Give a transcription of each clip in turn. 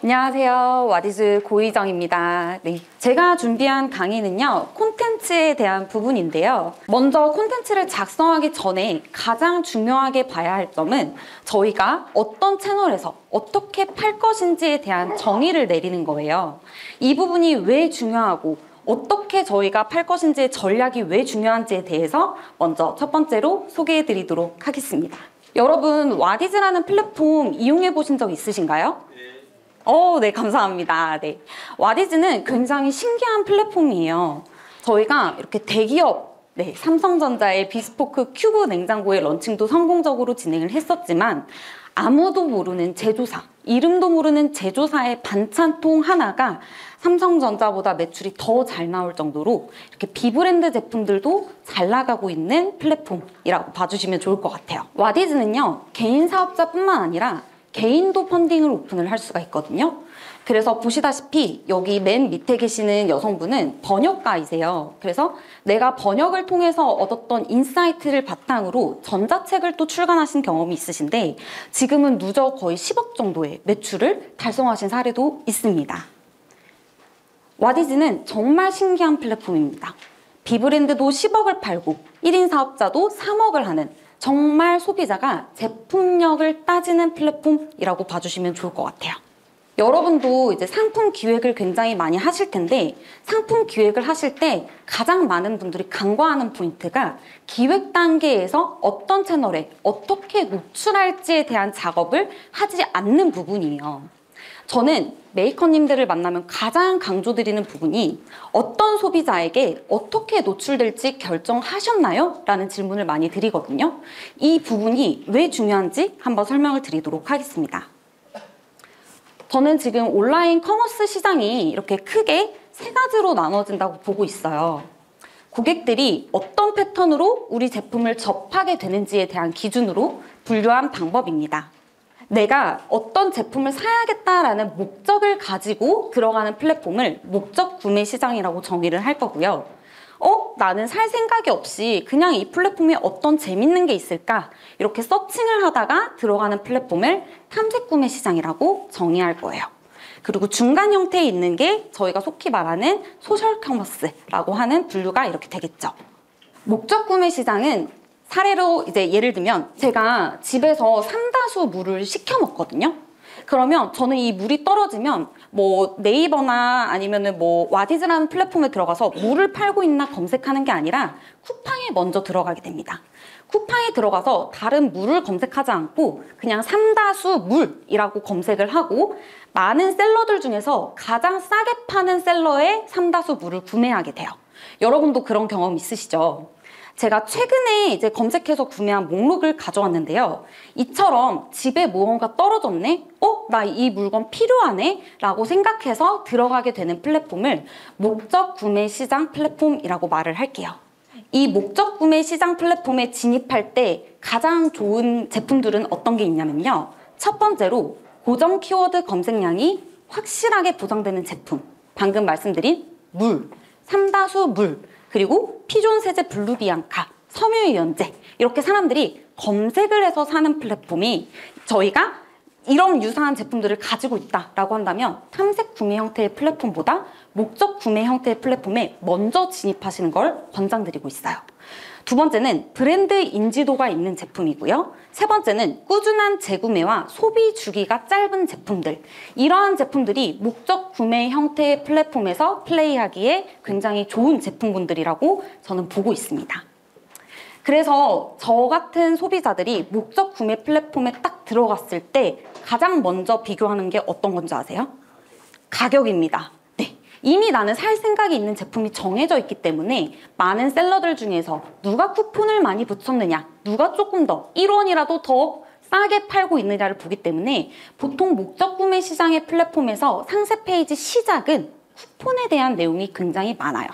안녕하세요. 와디즈 고희정입니다. 네, 제가 준비한 강의는요, 콘텐츠에 대한 부분인데요. 먼저 콘텐츠를 작성하기 전에 가장 중요하게 봐야 할 점은 저희가 어떤 채널에서 어떻게 팔 것인지에 대한 정의를 내리는 거예요. 이 부분이 왜 중요하고 어떻게 저희가 팔 것인지의 전략이 왜 중요한지에 대해서 먼저 첫 번째로 소개해 드리도록 하겠습니다. 여러분, 와디즈라는 플랫폼 이용해 보신 적 있으신가요? 네, 감사합니다. 네. 와디즈는 굉장히 신기한 플랫폼이에요. 저희가 이렇게 대기업, 삼성전자의 비스포크 큐브 냉장고의 런칭도 성공적으로 진행을 했었지만 아무도 모르는 제조사, 이름도 모르는 제조사의 반찬통 하나가 삼성전자보다 매출이 더 잘 나올 정도로 이렇게 비브랜드 제품들도 잘 나가고 있는 플랫폼이라고 봐주시면 좋을 것 같아요. 와디즈는요, 개인 사업자뿐만 아니라 개인도 펀딩을 오픈을 할 수가 있거든요. 그래서 보시다시피 여기 맨 밑에 계시는 여성분은 번역가이세요. 그래서 내가 번역을 통해서 얻었던 인사이트를 바탕으로 전자책을 또 출간하신 경험이 있으신데 지금은 누적 거의 10억 정도의 매출을 달성하신 사례도 있습니다. 와디즈는 정말 신기한 플랫폼입니다. 비브랜드도 10억을 팔고 1인 사업자도 3억을 하는 정말 소비자가 제품력을 따지는 플랫폼이라고 봐주시면 좋을 것 같아요. 여러분도 이제 상품 기획을 굉장히 많이 하실 텐데 상품 기획을 하실 때 가장 많은 분들이 간과하는 포인트가 기획 단계에서 어떤 채널에 어떻게 노출할지에 대한 작업을 하지 않는 부분이에요. 저는 메이커님들을 만나면 가장 강조드리는 부분이 어떤 소비자에게 어떻게 노출될지 결정하셨나요? 라는 질문을 많이 드리거든요. 이 부분이 왜 중요한지 한번 설명을 드리도록 하겠습니다. 저는 지금 온라인 커머스 시장이 이렇게 크게 세 가지로 나눠진다고 보고 있어요. 고객들이 어떤 패턴으로 우리 제품을 접하게 되는지에 대한 기준으로 분류한 방법입니다. 내가 어떤 제품을 사야겠다라는 목적을 가지고 들어가는 플랫폼을 목적 구매 시장이라고 정의를 할 거고요. 나는 살 생각이 없이 그냥 이 플랫폼에 어떤 재밌는 게 있을까? 이렇게 서칭을 하다가 들어가는 플랫폼을 탐색 구매 시장이라고 정의할 거예요. 그리고 중간 형태에 있는 게 저희가 속히 말하는 소셜 커머스라고 하는 분류가 이렇게 되겠죠. 목적 구매 시장은 사례로 이제 예를 들면 제가 집에서 삼다수 물을 시켜 먹거든요. 그러면 저는 이 물이 떨어지면 뭐 네이버나 아니면은 뭐 와디즈라는 플랫폼에 들어가서 물을 팔고 있나 검색하는 게 아니라 쿠팡에 먼저 들어가게 됩니다. 쿠팡에 들어가서 다른 물을 검색하지 않고 그냥 삼다수 물이라고 검색을 하고 많은 셀러들 중에서 가장 싸게 파는 셀러의 삼다수 물을 구매하게 돼요. 여러분도 그런 경험 있으시죠? 제가 최근에 이제 검색해서 구매한 목록을 가져왔는데요. 이처럼 집에 무언가 떨어졌네? 나 이 물건 필요하네? 라고 생각해서 들어가게 되는 플랫폼을 목적 구매 시장 플랫폼이라고 말을 할게요. 이 목적 구매 시장 플랫폼에 진입할 때 가장 좋은 제품들은 어떤 게 있냐면요. 첫 번째로 고정 키워드 검색량이 확실하게 보장되는 제품. 방금 말씀드린 물, 삼다수 물, 그리고 피존 세제 블루비앙카, 섬유유연제 이렇게 사람들이 검색을 해서 사는 플랫폼이 저희가 이런 유사한 제품들을 가지고 있다라고 한다면 탐색 구매 형태의 플랫폼보다 목적 구매 형태의 플랫폼에 먼저 진입하시는 걸 권장드리고 있어요. 두 번째는 브랜드 인지도가 있는 제품이고요. 세 번째는 꾸준한 재구매와 소비 주기가 짧은 제품들. 이러한 제품들이 목적 구매 형태의 플랫폼에서 플레이하기에 굉장히 좋은 제품군들이라고 저는 보고 있습니다. 그래서 저 같은 소비자들이 목적 구매 플랫폼에 딱 들어갔을 때 가장 먼저 비교하는 게 어떤 건지 아세요? 가격입니다. 이미 나는 살 생각이 있는 제품이 정해져 있기 때문에 많은 셀러들 중에서 누가 쿠폰을 많이 붙였느냐, 누가 조금 더 1원이라도 더 싸게 팔고 있느냐를 보기 때문에 보통 목적 구매 시장의 플랫폼에서 상세 페이지 시작은 쿠폰에 대한 내용이 굉장히 많아요.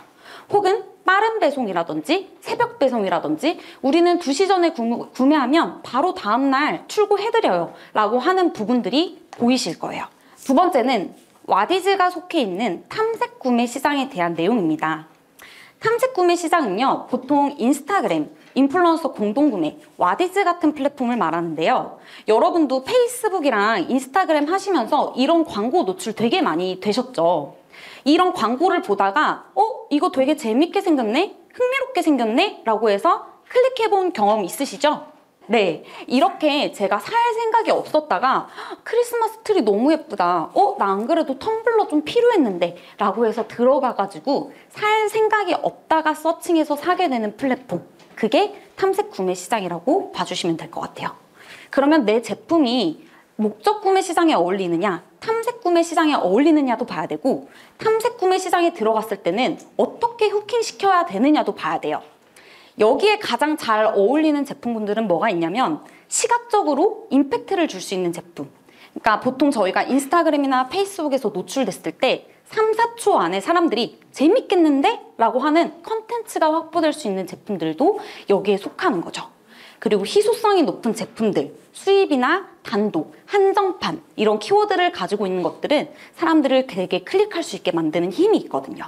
혹은 빠른 배송이라든지 새벽 배송이라든지 우리는 2시 전에 구매하면 바로 다음날 출고해드려요 라고 하는 부분들이 보이실 거예요. 두 번째는 와디즈가 속해 있는 탐색 구매 시장에 대한 내용입니다. 탐색 구매 시장은요, 보통 인스타그램, 인플루언서 공동구매, 와디즈 같은 플랫폼을 말하는데요. 여러분도 페이스북이랑 인스타그램 하시면서 이런 광고 노출 되게 많이 되셨죠? 이런 광고를 보다가 이거 되게 재밌게 생겼네? 흥미롭게 생겼네? 라고 해서 클릭해본 경험 있으시죠? 네, 이렇게 제가 살 생각이 없었다가 크리스마스 트리 너무 예쁘다. 나 안 그래도 텀블러 좀 필요했는데 라고 해서 들어가가지고 살 생각이 없다가 서칭해서 사게 되는 플랫폼. 그게 탐색 구매 시장이라고 봐주시면 될 것 같아요. 그러면 내 제품이 목적 구매 시장에 어울리느냐, 탐색 구매 시장에 어울리느냐도 봐야 되고, 탐색 구매 시장에 들어갔을 때는 어떻게 후킹 시켜야 되느냐도 봐야 돼요. 여기에 가장 잘 어울리는 제품군들은 뭐가 있냐면 시각적으로 임팩트를 줄 수 있는 제품. 그러니까 보통 저희가 인스타그램이나 페이스북에서 노출됐을 때 3, 4초 안에 사람들이 재밌겠는데? 라고 하는 컨텐츠가 확보될 수 있는 제품들도 여기에 속하는 거죠. 그리고 희소성이 높은 제품들, 수입이나 단독, 한정판 이런 키워드를 가지고 있는 것들은 사람들을 되게 클릭할 수 있게 만드는 힘이 있거든요.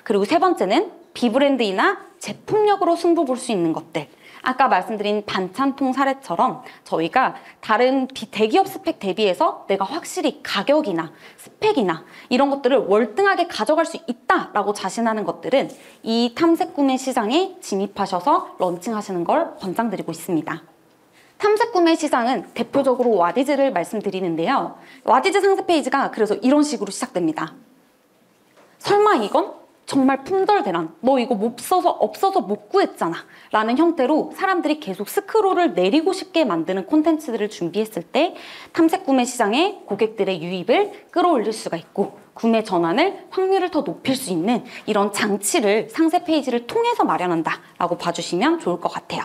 그리고 세 번째는 비브랜드이나 제품력으로 승부 볼 수 있는 것들. 아까 말씀드린 반찬통 사례처럼 저희가 다른 대기업 스펙 대비해서 내가 확실히 가격이나 스펙이나 이런 것들을 월등하게 가져갈 수 있다라고 자신하는 것들은 이 탐색 구매 시장에 진입하셔서 런칭하시는 걸 권장드리고 있습니다. 탐색 구매 시장은 대표적으로 와디즈를 말씀드리는데요. 와디즈 상세 페이지가 그래서 이런 식으로 시작됩니다. 설마 이건? 정말 품절대란, 너 이거 없어서 못 구했잖아 라는 형태로 사람들이 계속 스크롤을 내리고 싶게 만드는 콘텐츠들을 준비했을 때 탐색 구매 시장에 고객들의 유입을 끌어올릴 수가 있고 구매 전환을 확률을 더 높일 수 있는 이런 장치를 상세 페이지를 통해서 마련한다 라고 봐주시면 좋을 것 같아요.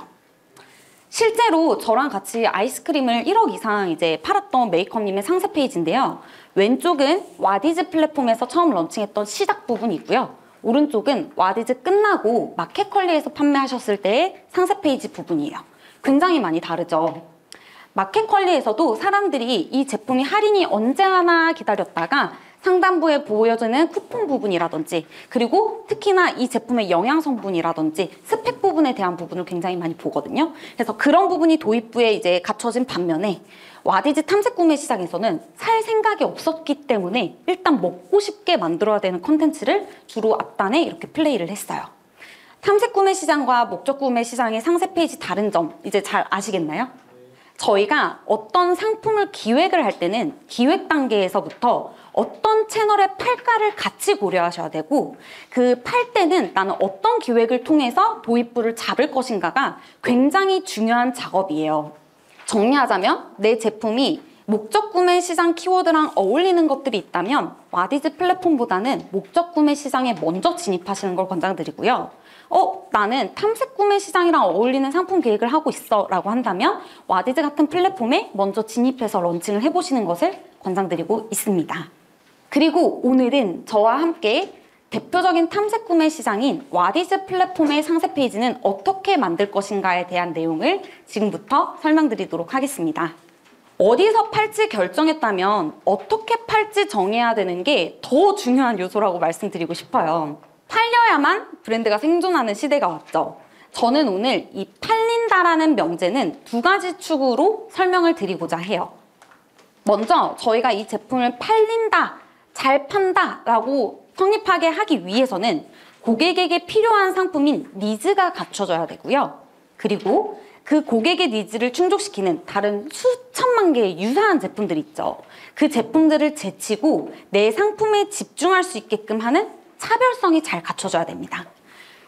실제로 저랑 같이 아이스크림을 1억 이상 이제 팔았던 메이커님의 상세 페이지인데요. 왼쪽은 와디즈 플랫폼에서 처음 런칭했던 시작 부분이고요. 오른쪽은 와디즈 끝나고 마켓컬리에서 판매하셨을 때의 상세 페이지 부분이에요. 굉장히 많이 다르죠. 마켓컬리에서도 사람들이 이 제품이 할인이 언제 하나 기다렸다가 상단부에 보여지는 쿠폰 부분이라든지 그리고 특히나 이 제품의 영양 성분이라든지 스펙 부분에 대한 부분을 굉장히 많이 보거든요. 그래서 그런 부분이 도입부에 이제 갖춰진 반면에 와디즈 탐색 구매 시장에서는 살 생각이 없었기 때문에 일단 먹고 싶게 만들어야 되는 컨텐츠를 주로 앞단에 이렇게 플레이를 했어요. 탐색 구매 시장과 목적 구매 시장의 상세 페이지 다른 점 이제 잘 아시겠나요? 저희가 어떤 상품을 기획을 할 때는 기획 단계에서부터 어떤 채널에 팔까를 같이 고려하셔야 되고 그 팔 때는 나는 어떤 기획을 통해서 도입부를 잡을 것인가가 굉장히 중요한 작업이에요. 정리하자면 내 제품이 목적 구매 시장 키워드랑 어울리는 것들이 있다면 와디즈 플랫폼보다는 목적 구매 시장에 먼저 진입하시는 걸 권장드리고요. 나는 탐색 구매 시장이랑 어울리는 상품 계획을 하고 있어 라고 한다면 와디즈 같은 플랫폼에 먼저 진입해서 런칭을 해보시는 것을 권장드리고 있습니다. 그리고 오늘은 저와 함께 대표적인 탐색 구매 시장인 와디즈 플랫폼의 상세 페이지는 어떻게 만들 것인가에 대한 내용을 지금부터 설명드리도록 하겠습니다. 어디서 팔지 결정했다면 어떻게 팔지 정해야 되는 게 더 중요한 요소라고 말씀드리고 싶어요. 팔려야만 브랜드가 생존하는 시대가 왔죠. 저는 오늘 이 팔린다라는 명제는 두 가지 축으로 설명을 드리고자 해요. 먼저 저희가 이 제품을 팔린다, 잘 판다 라고 성립하게 하기 위해서는 고객에게 필요한 상품인 니즈가 갖춰져야 되고요. 그리고 그 고객의 니즈를 충족시키는 다른 수천만 개의 유사한 제품들이 있죠. 그 제품들을 제치고 내 상품에 집중할 수 있게끔 하는 차별성이 잘 갖춰져야 됩니다.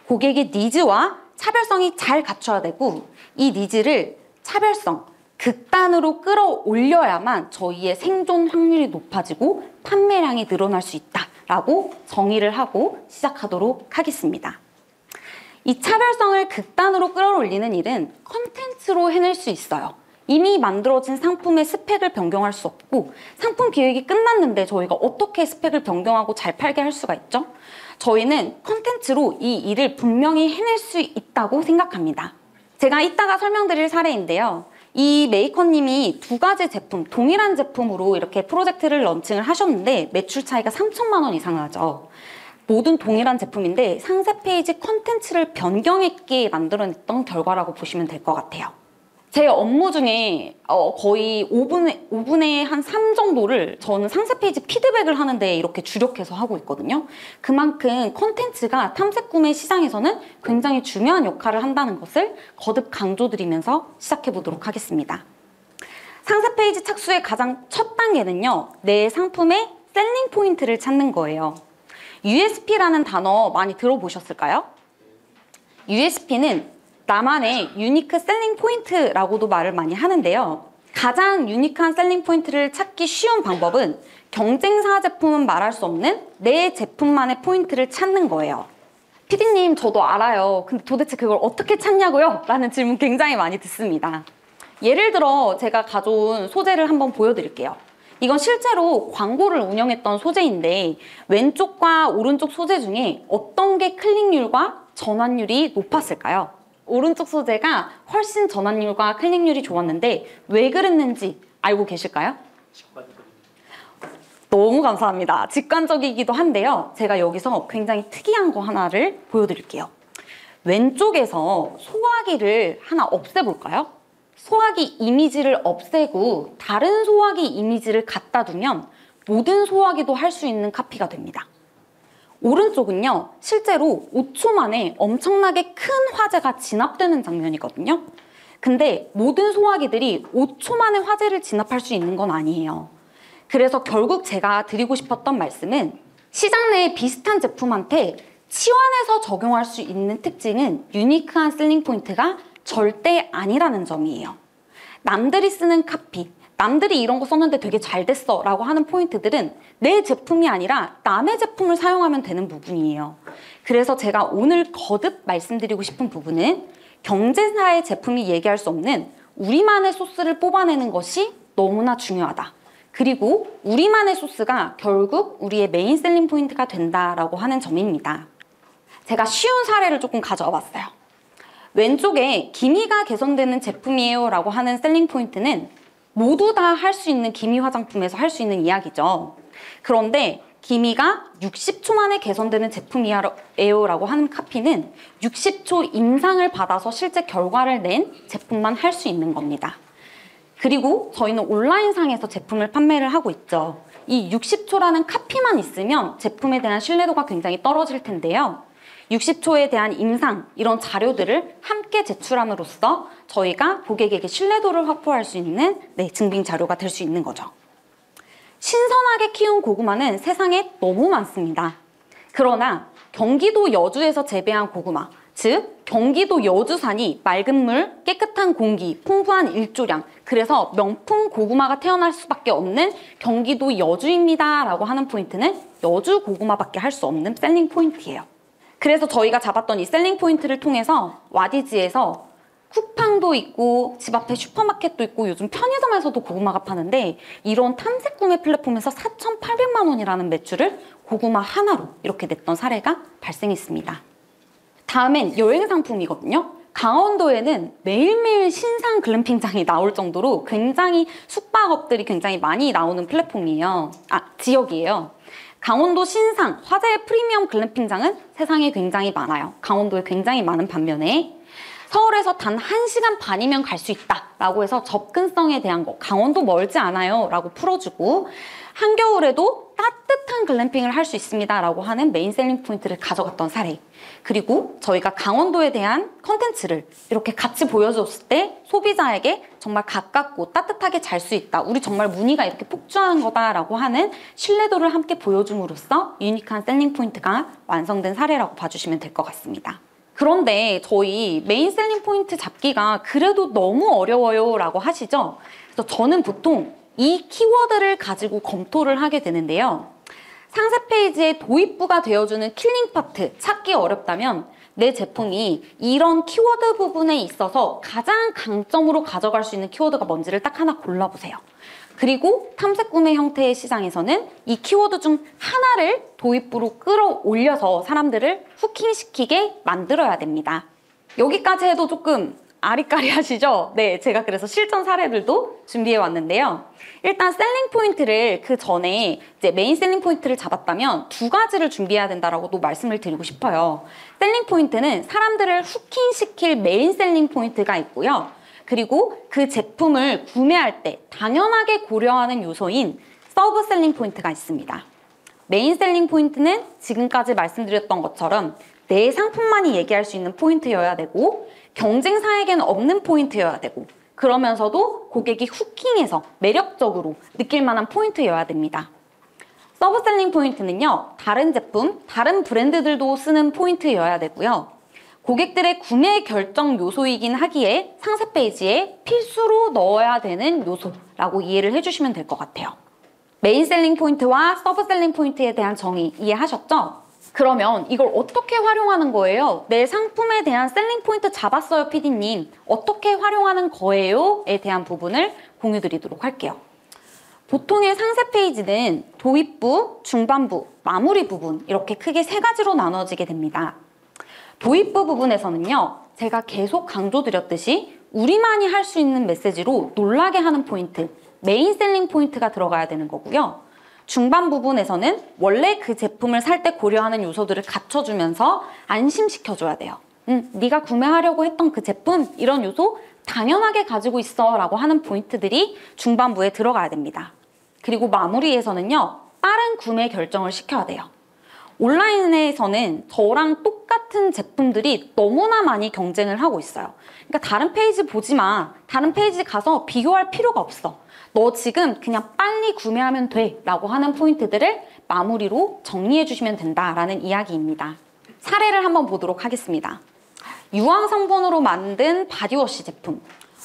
고객의 니즈와 차별성이 잘 갖춰야 되고 이 니즈를 차별성, 극단으로 끌어올려야만 저희의 생존 확률이 높아지고 판매량이 늘어날 수 있다라고 정의를 하고 시작하도록 하겠습니다. 이 차별성을 극단으로 끌어올리는 일은 컨텐츠로 해낼 수 있어요. 이미 만들어진 상품의 스펙을 변경할 수 없고 상품 기획이 끝났는데 저희가 어떻게 스펙을 변경하고 잘 팔게 할 수가 있죠? 저희는 컨텐츠로 이 일을 분명히 해낼 수 있다고 생각합니다. 제가 이따가 설명드릴 사례인데요. 이 메이커님이 두 가지 제품, 동일한 제품으로 이렇게 프로젝트를 런칭을 하셨는데 매출 차이가 3천만 원 이상 나죠. 모든 동일한 제품인데 상세 페이지 컨텐츠를 변경했기에 만들어냈던 결과라고 보시면 될 것 같아요. 제 업무 중에 거의 5분에 한 3 정도를 저는 상세 페이지 피드백을 하는데 이렇게 주력해서 하고 있거든요. 그만큼 컨텐츠가 탐색 구매 시장에서는 굉장히 중요한 역할을 한다는 것을 거듭 강조드리면서 시작해 보도록 하겠습니다. 상세 페이지 착수의 가장 첫 단계는요, 내 상품의 셀링 포인트를 찾는 거예요. USP라는 단어 많이 들어보셨을까요? USP는 나만의 유니크 셀링 포인트라고도 말을 많이 하는데요. 가장 유니크한 셀링 포인트를 찾기 쉬운 방법은 경쟁사 제품은 말할 수 없는 내 제품만의 포인트를 찾는 거예요. 피디님, 저도 알아요. 근데 도대체 그걸 어떻게 찾냐고요? 라는 질문 굉장히 많이 듣습니다. 예를 들어 제가 가져온 소재를 한번 보여드릴게요. 이건 실제로 광고를 운영했던 소재인데 왼쪽과 오른쪽 소재 중에 어떤 게 클릭률과 전환율이 높았을까요? 오른쪽 소재가 훨씬 전환율과 클릭률이 좋았는데 왜 그랬는지 알고 계실까요? 너무 감사합니다. 직관적이기도 한데요. 제가 여기서 굉장히 특이한 거 하나를 보여드릴게요. 왼쪽에서 소화기를 하나 없애볼까요? 소화기 이미지를 없애고 다른 소화기 이미지를 갖다 두면 모든 소화기도 할 수 있는 카피가 됩니다. 오른쪽은요, 실제로 5초 만에 엄청나게 큰 화재가 진압되는 장면이거든요. 근데 모든 소화기들이 5초 만에 화재를 진압할 수 있는 건 아니에요. 그래서 결국 제가 드리고 싶었던 말씀은 시장 내에 비슷한 제품한테 치환해서 적용할 수 있는 특징은 유니크한 셀링 포인트가 절대 아니라는 점이에요. 남들이 쓰는 카피, 남들이 이런 거 썼는데 되게 잘 됐어 라고 하는 포인트들은 내 제품이 아니라 남의 제품을 사용하면 되는 부분이에요. 그래서 제가 오늘 거듭 말씀드리고 싶은 부분은 경쟁사의 제품이 얘기할 수 없는 우리만의 소스를 뽑아내는 것이 너무나 중요하다. 그리고 우리만의 소스가 결국 우리의 메인 셀링 포인트가 된다라고 하는 점입니다. 제가 쉬운 사례를 조금 가져와 봤어요. 왼쪽에 기미가 개선되는 제품이에요 라고 하는 셀링 포인트는 모두 다 할 수 있는 기미 화장품에서 할 수 있는 이야기죠. 그런데 기미가 60초 만에 개선되는 제품이에요 라고 하는 카피는 60초 임상을 받아서 실제 결과를 낸 제품만 할 수 있는 겁니다. 그리고 저희는 온라인상에서 제품을 판매를 하고 있죠. 이 60초라는 카피만 있으면 제품에 대한 신뢰도가 굉장히 떨어질 텐데요. 60초에 대한 임상, 이런 자료들을 함께 제출함으로써 저희가 고객에게 신뢰도를 확보할 수 있는 증빙 자료가 될 수 있는 거죠. 신선하게 키운 고구마는 세상에 너무 많습니다. 그러나 경기도 여주에서 재배한 고구마, 즉 경기도 여주산이 맑은 물, 깨끗한 공기, 풍부한 일조량, 그래서 명품 고구마가 태어날 수밖에 없는 경기도 여주입니다 라고 하는 포인트는 여주 고구마밖에 할 수 없는 셀링 포인트예요. 그래서 저희가 잡았던 이 셀링 포인트를 통해서 와디즈에서 쿠팡도 있고 집 앞에 슈퍼마켓도 있고 요즘 편의점에서도 고구마가 파는데 이런 탐색 구매 플랫폼에서 4,800만 원이라는 매출을 고구마 하나로 이렇게 냈던 사례가 발생했습니다. 다음엔 여행 상품이거든요. 강원도에는 매일매일 신상 글램핑장이 나올 정도로 굉장히 숙박업들이 굉장히 많이 나오는 플랫폼이에요. 지역이에요. 강원도 신상, 화제의 프리미엄 글램핑장은 세상에 굉장히 많아요. 강원도에 굉장히 많은 반면에 서울에서 단 1시간 반이면 갈 수 있다 라고 해서 접근성에 대한 거, 강원도 멀지 않아요 라고 풀어주고 한겨울에도 따뜻한 글램핑을 할 수 있습니다 라고 하는 메인 셀링 포인트를 가져갔던 사례. 그리고 저희가 강원도에 대한 컨텐츠를 이렇게 같이 보여줬을 때 소비자에게 정말 가깝고 따뜻하게 잘 수 있다, 우리 정말 무늬가 이렇게 폭주한 거다라고 하는 신뢰도를 함께 보여줌으로써 유니크한 셀링 포인트가 완성된 사례라고 봐주시면 될 것 같습니다. 그런데 저희 메인 셀링 포인트 잡기가 그래도 너무 어려워요 라고 하시죠? 그래서 저는 보통 이 키워드를 가지고 검토를 하게 되는데요. 상세 페이지에 도입부가 되어주는 킬링 파트 찾기 어렵다면 내 제품이 이런 키워드 부분에 있어서 가장 강점으로 가져갈 수 있는 키워드가 뭔지를 딱 하나 골라보세요. 그리고 탐색 구매 형태의 시장에서는 이 키워드 중 하나를 도입부로 끌어올려서 사람들을 후킹시키게 만들어야 됩니다. 여기까지 해도 조금 아리까리하시죠? 네, 제가 그래서 실전 사례들도 준비해 왔는데요. 일단 셀링 포인트를 그 전에 이제 메인 셀링 포인트를 잡았다면 두 가지를 준비해야 된다라고도 말씀을 드리고 싶어요. 셀링 포인트는 사람들을 후킹시킬 메인 셀링 포인트가 있고요. 그리고 그 제품을 구매할 때 당연하게 고려하는 요소인 서브 셀링 포인트가 있습니다. 메인 셀링 포인트는 지금까지 말씀드렸던 것처럼 내 상품만이 얘기할 수 있는 포인트여야 되고 경쟁사에게는 없는 포인트여야 되고 그러면서도 고객이 후킹해서 매력적으로 느낄 만한 포인트여야 됩니다. 서브셀링 포인트는요, 다른 제품, 다른 브랜드들도 쓰는 포인트여야 되고요. 고객들의 구매 결정 요소이긴 하기에 상세 페이지에 필수로 넣어야 되는 요소라고 이해를 해주시면 될 것 같아요. 메인 셀링 포인트와 서브셀링 포인트에 대한 정의 이해하셨죠? 그러면 이걸 어떻게 활용하는 거예요? 내 상품에 대한 셀링 포인트 잡았어요, PD님. 어떻게 활용하는 거예요? 에 대한 부분을 공유 드리도록 할게요. 보통의 상세 페이지는 도입부, 중반부, 마무리 부분 이렇게 크게 세 가지로 나눠지게 됩니다. 도입부 부분에서는요, 제가 계속 강조드렸듯이 우리만이 할 수 있는 메시지로 놀라게 하는 포인트, 메인 셀링 포인트가 들어가야 되는 거고요. 중반 부분에서는 원래 그 제품을 살 때 고려하는 요소들을 갖춰주면서 안심시켜줘야 돼요. 네가 구매하려고 했던 그 제품 이런 요소 당연하게 가지고 있어 라고 하는 포인트들이 중반부에 들어가야 됩니다. 그리고 마무리에서는요, 빠른 구매 결정을 시켜야 돼요. 온라인에서는 저랑 똑같은 제품들이 너무나 많이 경쟁을 하고 있어요. 그러니까 다른 페이지 보지 마. 다른 페이지 가서 비교할 필요가 없어. 너 지금 그냥 빨리 구매하면 돼 라고 하는 포인트들을 마무리로 정리해 주시면 된다라는 이야기입니다. 사례를 한번 보도록 하겠습니다. 유황 성분으로 만든 바디워시 제품.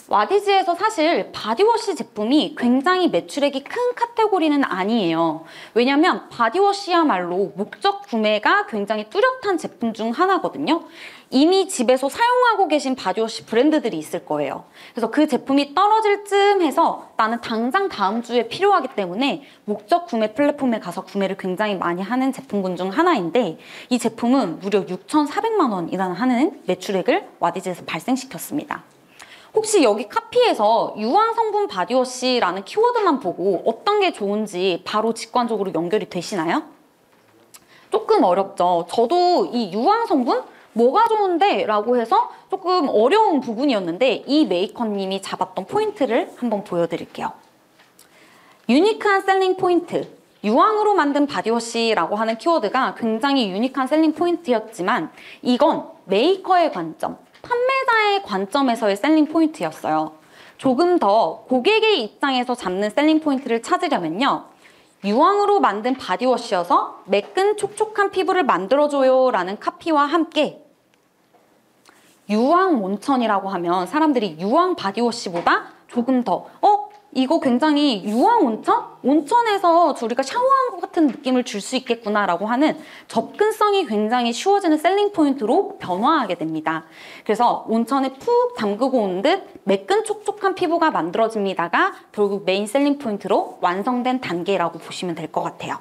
와디즈에서 사실 바디워시 제품이 굉장히 매출액이 큰 카테고리는 아니에요. 왜냐면 바디워시야말로 목적 구매가 굉장히 뚜렷한 제품 중 하나거든요. 이미 집에서 사용하고 계신 바디워시 브랜드들이 있을 거예요. 그래서 그 제품이 떨어질 쯤 해서 나는 당장 다음 주에 필요하기 때문에 목적 구매 플랫폼에 가서 구매를 굉장히 많이 하는 제품군 중 하나인데 이 제품은 무려 6,400만 원이라는 하는 매출액을 와디즈에서 발생시켰습니다. 혹시 여기 카피에서 유황 성분 바디워시라는 키워드만 보고 어떤 게 좋은지 바로 직관적으로 연결이 되시나요? 조금 어렵죠. 저도 이 유황 성분 뭐가 좋은데? 라고 해서 조금 어려운 부분이었는데 이 메이커님이 잡았던 포인트를 한번 보여드릴게요. 유니크한 셀링 포인트. 유황으로 만든 바디워시라고 하는 키워드가 굉장히 유니크한 셀링 포인트였지만 이건 메이커의 관점, 판매자의 관점에서의 셀링 포인트였어요. 조금 더 고객의 입장에서 잡는 셀링 포인트를 찾으려면요. 유황으로 만든 바디워시여서 매끈 촉촉한 피부를 만들어줘요 라는 카피와 함께 유황 온천이라고 하면 사람들이 유황 바디워시보다 조금 더 이거 굉장히 유황 온천? 온천에서 우리가 샤워한 것 같은 느낌을 줄 수 있겠구나 라고 하는 접근성이 굉장히 쉬워지는 셀링 포인트로 변화하게 됩니다. 그래서 온천에 푹 담그고 온 듯 매끈 촉촉한 피부가 만들어집니다가 결국 메인 셀링 포인트로 완성된 단계라고 보시면 될 것 같아요.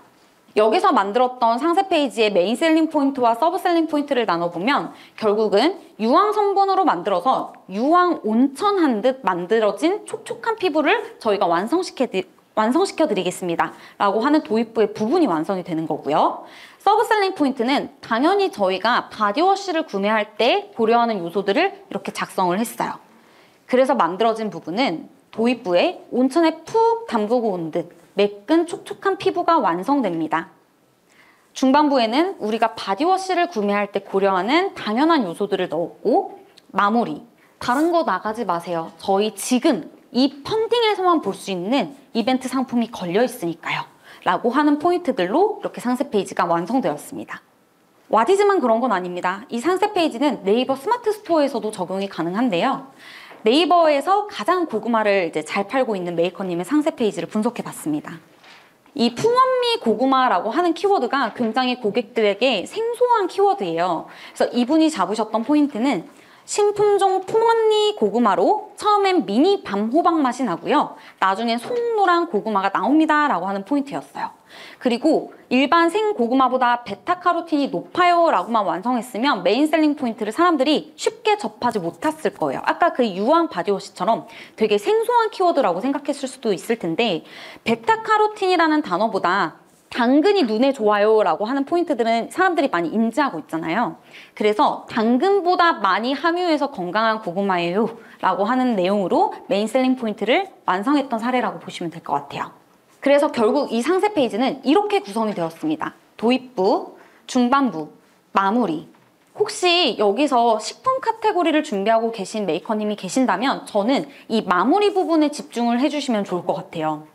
여기서 만들었던 상세 페이지의 메인 셀링 포인트와 서브 셀링 포인트를 나눠보면 결국은 유황 성분으로 만들어서 유황 온천한 듯 만들어진 촉촉한 피부를 저희가 완성시켜 드리겠습니다 라고 하는 도입부의 부분이 완성이 되는 거고요. 서브 셀링 포인트는 당연히 저희가 바디워시를 구매할 때 고려하는 요소들을 이렇게 작성을 했어요. 그래서 만들어진 부분은 도입부에 온천에 푹 담그고 온 듯 매끈 촉촉한 피부가 완성됩니다. 중반부에는 우리가 바디워시를 구매할 때 고려하는 당연한 요소들을 넣었고 마무리, 다른 거 나가지 마세요. 저희 지금 이 펀딩에서만 볼 수 있는 이벤트 상품이 걸려 있으니까요 라고 하는 포인트들로 이렇게 상세 페이지가 완성되었습니다. 와디즈만 그런 건 아닙니다. 이 상세 페이지는 네이버 스마트 스토어에서도 적용이 가능한데요. 네이버에서 가장 고구마를 이제 잘 팔고 있는 메이커님의 상세 페이지를 분석해 봤습니다. 이 풍원미 고구마라고 하는 키워드가 굉장히 고객들에게 생소한 키워드예요. 그래서 이분이 잡으셨던 포인트는 신품종 품언니 고구마로 처음엔 미니 밤호박 맛이 나고요. 나중엔 송노란 고구마가 나옵니다 라고 하는 포인트였어요. 그리고 일반 생고구마보다 베타카로틴이 높아요 라고만 완성했으면 메인 셀링 포인트를 사람들이 쉽게 접하지 못했을 거예요. 아까 그 유황 바디워시처럼 되게 생소한 키워드라고 생각했을 수도 있을 텐데 베타카로틴이라는 단어보다 당근이 눈에 좋아요 라고 하는 포인트들은 사람들이 많이 인지하고 있잖아요. 그래서 당근보다 많이 함유해서 건강한 고구마예요 라고 하는 내용으로 메인 셀링 포인트를 완성했던 사례라고 보시면 될 것 같아요. 그래서 결국 이 상세 페이지는 이렇게 구성이 되었습니다. 도입부, 중반부, 마무리. 혹시 여기서 식품 카테고리를 준비하고 계신 메이커님이 계신다면 저는 이 마무리 부분에 집중을 해주시면 좋을 것 같아요.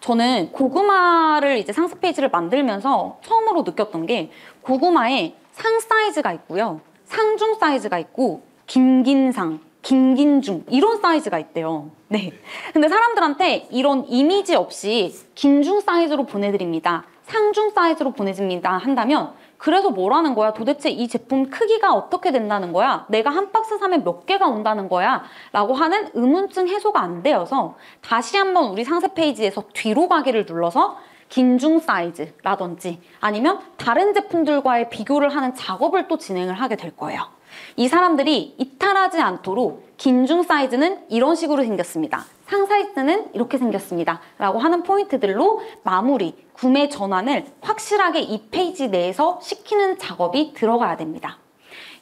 저는 고구마를 이제 상세 페이지를 만들면서 처음으로 느꼈던 게 고구마에 상 사이즈가 있고요. 상중 사이즈가 있고 김긴상, 김긴중 이런 사이즈가 있대요. 네. 근데 사람들한테 이런 이미지 없이 긴중 사이즈로 보내드립니다. 상중 사이즈로 보내집니다 한다면 그래서 뭐라는 거야? 도대체 이 제품 크기가 어떻게 된다는 거야? 내가 한 박스 사면 몇 개가 온다는 거야? 라고 하는 의문증 해소가 안 되어서 다시 한번 우리 상세 페이지에서 뒤로 가기를 눌러서 긴중 사이즈라든지 아니면 다른 제품들과의 비교를 하는 작업을 또 진행을 하게 될 거예요. 이 사람들이 이탈하지 않도록 긴중 사이즈는 이런 식으로 생겼습니다. 상 사이즈는 이렇게 생겼습니다. 라고 하는 포인트들로 마무리, 구매 전환을 확실하게 이 페이지 내에서 시키는 작업이 들어가야 됩니다.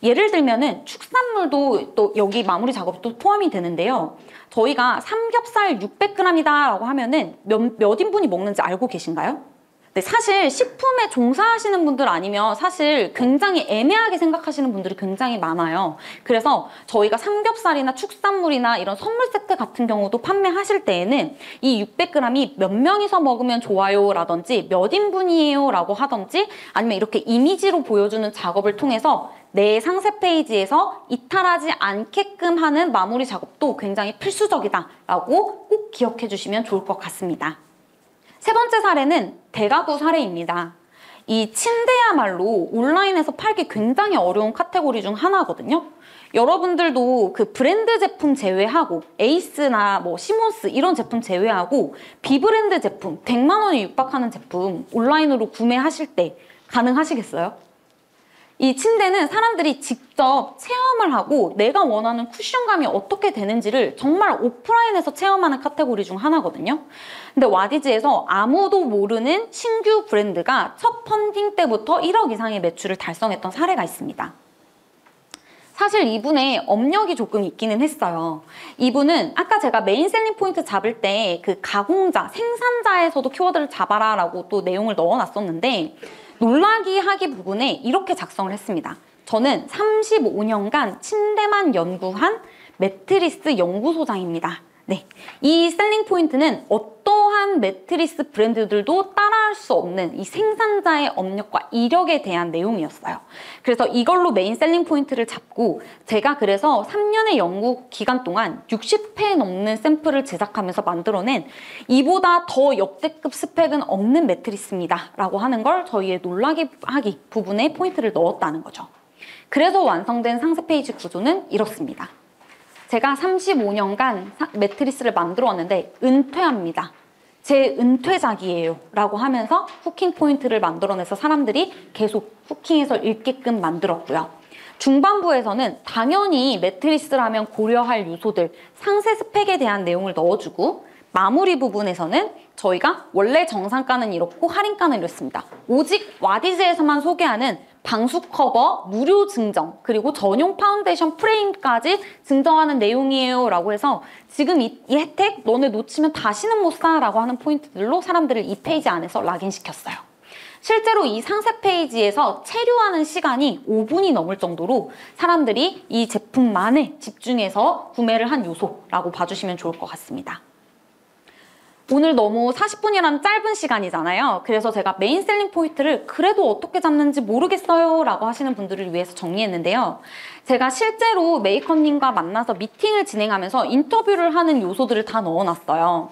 예를 들면은 축산물도 또 여기 마무리 작업이 또 포함이 되는데요. 저희가 삼겹살 600g이다 라고 하면은 몇 인분이 먹는지 알고 계신가요? 네, 사실 식품에 종사하시는 분들 아니면 사실 굉장히 애매하게 생각하시는 분들이 굉장히 많아요. 그래서 저희가 삼겹살이나 축산물이나 이런 선물 세트 같은 경우도 판매하실 때에는 이 600g이 몇 명이서 먹으면 좋아요 라든지 몇 인분이에요 라고 하든지 아니면 이렇게 이미지로 보여주는 작업을 통해서 내 상세 페이지에서 이탈하지 않게끔 하는 마무리 작업도 굉장히 필수적이다 라고 꼭 기억해 주시면 좋을 것 같습니다. 세 번째 사례는 대가구 사례입니다. 이 침대야말로 온라인에서 팔기 굉장히 어려운 카테고리 중 하나거든요. 여러분들도 그 브랜드 제품 제외하고 에이스나 뭐 시몬스 이런 제품 제외하고 비브랜드 제품 100만 원에 육박하는 제품 온라인으로 구매하실 때 가능하시겠어요? 이 침대는 사람들이 직접 체험을 하고 내가 원하는 쿠션감이 어떻게 되는지를 정말 오프라인에서 체험하는 카테고리 중 하나거든요. 근데 와디즈에서 아무도 모르는 신규 브랜드가 첫 펀딩 때부터 1억 이상의 매출을 달성했던 사례가 있습니다. 사실 이분의 업력이 조금 있기는 했어요. 이분은 아까 제가 메인 셀링 포인트 잡을 때 그 가공자, 생산자에서도 키워드를 잡아라 라고 또 내용을 넣어놨었는데 놀라기 하기 부분에 이렇게 작성을 했습니다. 저는 35년간 침대만 연구한 매트리스 연구소장입니다. 네, 이 셀링 포인트는 어떠한 매트리스 브랜드들도 따라할 수 없는 이 생산자의 업력과 이력에 대한 내용이었어요. 그래서 이걸로 메인 셀링 포인트를 잡고 제가 그래서 3년의 연구 기간 동안 60회 넘는 샘플을 제작하면서 만들어낸 이보다 더 역대급 스펙은 없는 매트리스입니다 라고 하는 걸 저희의 놀라기 하기 부분에 포인트를 넣었다는 거죠. 그래서 완성된 상세 페이지 구조는 이렇습니다. 제가 35년간 매트리스를 만들어 왔는데 은퇴합니다. 제 은퇴작이에요 라고 하면서 후킹 포인트를 만들어내서 사람들이 계속 후킹해서 읽게끔 만들었고요. 중반부에서는 당연히 매트리스라면 고려할 요소들, 상세 스펙에 대한 내용을 넣어주고 마무리 부분에서는 저희가 원래 정상가는 이렇고 할인가는 이렇습니다. 오직 와디즈에서만 소개하는 방수 커버, 무료 증정, 그리고 전용 파운데이션 프레임까지 증정하는 내용이에요 라고 해서 지금 이 혜택 너네 놓치면 다시는 못 사 라고 하는 포인트들로 사람들을 이 페이지 안에서 락인시켰어요. 실제로 이 상세 페이지에서 체류하는 시간이 5분이 넘을 정도로 사람들이 이 제품만에 집중해서 구매를 한 요소라고 봐주시면 좋을 것 같습니다. 오늘 너무 40분이라는 짧은 시간이잖아요. 그래서 제가 메인 셀링 포인트를 그래도 어떻게 잡는지 모르겠어요 라고 하시는 분들을 위해서 정리했는데요. 제가 실제로 메이커님과 만나서 미팅을 진행하면서 인터뷰를 하는 요소들을 다 넣어놨어요.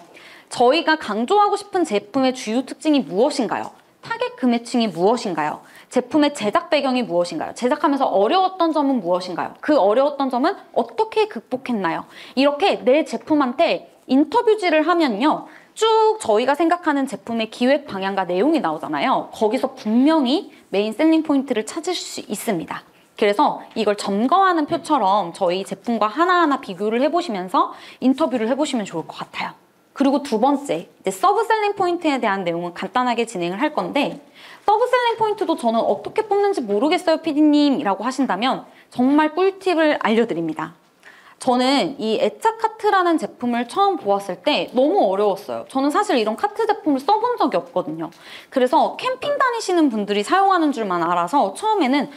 저희가 강조하고 싶은 제품의 주요 특징이 무엇인가요? 타겟 구매층이 무엇인가요? 제품의 제작 배경이 무엇인가요? 제작하면서 어려웠던 점은 무엇인가요? 그 어려웠던 점은 어떻게 극복했나요? 이렇게 내 제품한테 인터뷰지를 하면요. 쭉 저희가 생각하는 제품의 기획 방향과 내용이 나오잖아요. 거기서 분명히 메인 셀링 포인트를 찾을 수 있습니다. 그래서 이걸 점검하는 표처럼 저희 제품과 하나하나 비교를 해보시면서 인터뷰를 해보시면 좋을 것 같아요. 그리고 두 번째, 이제 서브 셀링 포인트에 대한 내용은 간단하게 진행을 할 건데, 서브 셀링 포인트도 저는 어떻게 뽑는지 모르겠어요, PD님 이라고 하신다면 정말 꿀팁을 알려드립니다. 저는 이 에차카트라는 제품을 처음 보았을 때 너무 어려웠어요. 저는 사실 이런 카트 제품을 써본 적이 없거든요. 그래서 캠핑 다니시는 분들이 사용하는 줄만 알아서 처음에는